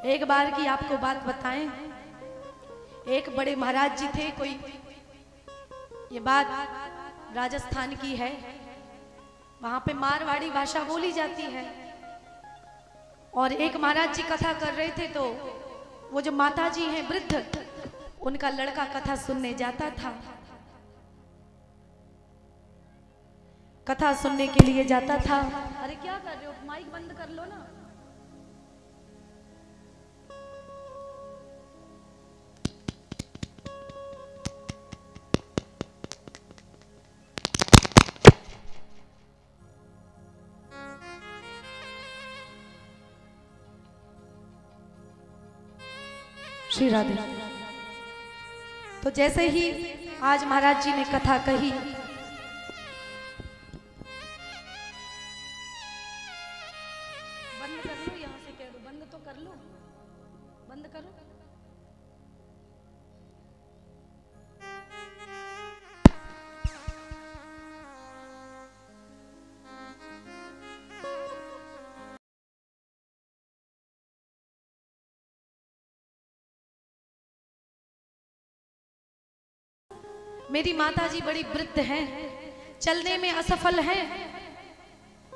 एक बार की आपको बात बताएं, एक बड़े महाराज जी थे। कोई ये बात राजस्थान की है, वहां पे मारवाड़ी भाषा बोली जाती है। और एक महाराज जी कथा कर रहे थे, तो वो जो माता जी हैं वृद्ध, उनका लड़का कथा सुनने जाता था। कथा सुनने के लिए जाता था। अरे क्या कर रहे हो, माइक बंद कर लो ना। श्री राधे। तो जैसे ही आज महाराज जी ने कथा कही, बंद कर लो, यहाँ से कह दो बंद तो कर लो, बंद करो। मेरी माता जी बड़ी वृद्ध हैं, चलने में असफल हैं,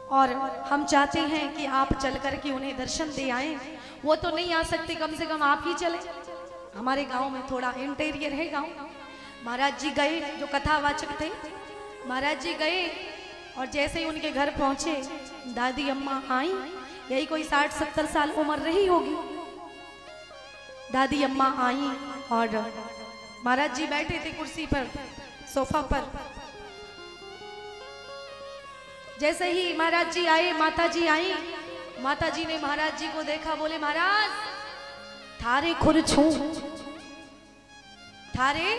और हम चाहते हैं कि आप चल करके उन्हें दर्शन दे आएं। वो तो नहीं आ सकते, कम से कम आप ही चले। हमारे गांव में थोड़ा इंटीरियर है गांव। महाराज जी गए, जो कथावाचक थे, महाराज जी गए और जैसे ही उनके घर पहुंचे, दादी अम्मा आई। यही कोई 60-70 साल उम्र रही होगी। दादी अम्मा आई और महाराज जी बैठे थे कुर्सी पर, सोफा पर। जैसे ही महाराज जी आए, माता जी आई। माता जी ने महाराज जी को देखा, बोले महाराज थारे खुर छू, थारे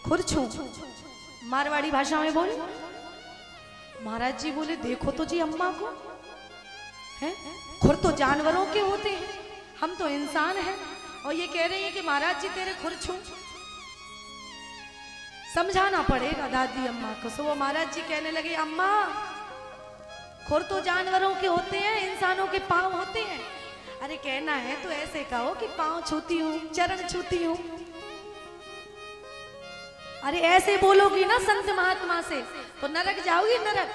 खुर छू, मारवाड़ी भाषा में बोले। महाराज जी बोले देखो तो जी अम्मा को, हैं खुर तो जानवरों के होते हैं, हम तो इंसान हैं, और ये कह रही है कि महाराज जी तेरे खुर छू। समझाना पड़ेगा दादी अम्मा को। सो वो महाराज जी कहने लगे, अम्मा खुर तो जानवरों के होते हैं, इंसानों के पांव होते हैं। अरे कहना है तो ऐसे कहो कि पांव छूती हूँ, चरण छूती हूँ। अरे ऐसे बोलोगी ना संत महात्मा से तो नरक जाओगी, नरक।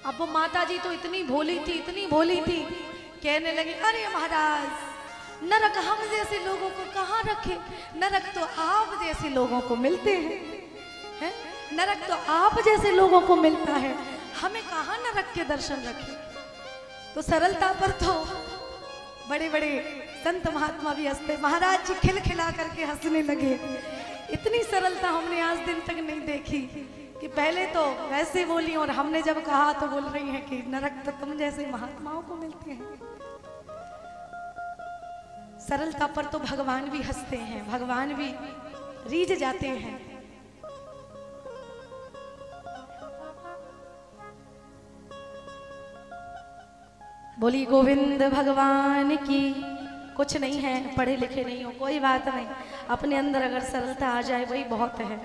अब वो माता जी तो इतनी भोली थी, इतनी भोली थी, कहने लगी अरे महाराज नरक हम जैसे लोगों को कहाँ रखे, नरक तो आप जैसे लोगों को मिलते हैं, नरक तो आप जैसे लोगों को मिलता है, हमें कहाँ नरक के दर्शन रखे। तो सरलता पर तो बड़े बड़े संत महात्मा भी हंसते। महाराज जी खिलखिला करके हंसने लगे। इतनी सरलता हमने आज दिन तक नहीं देखी कि पहले तो वैसे बोली और हमने जब कहा तो बोल रही हैं कि नरक तो तुम जैसे महात्माओं को मिलते हैं। सरलता पर तो भगवान भी हंसते हैं, भगवान भी रीझ जाते हैं। बोली गोविंद भगवान की। कुछ नहीं है, पढ़े लिखे नहीं हो, कोई बात नहीं, अपने अंदर अगर सरलता आ जाए वही बहुत है।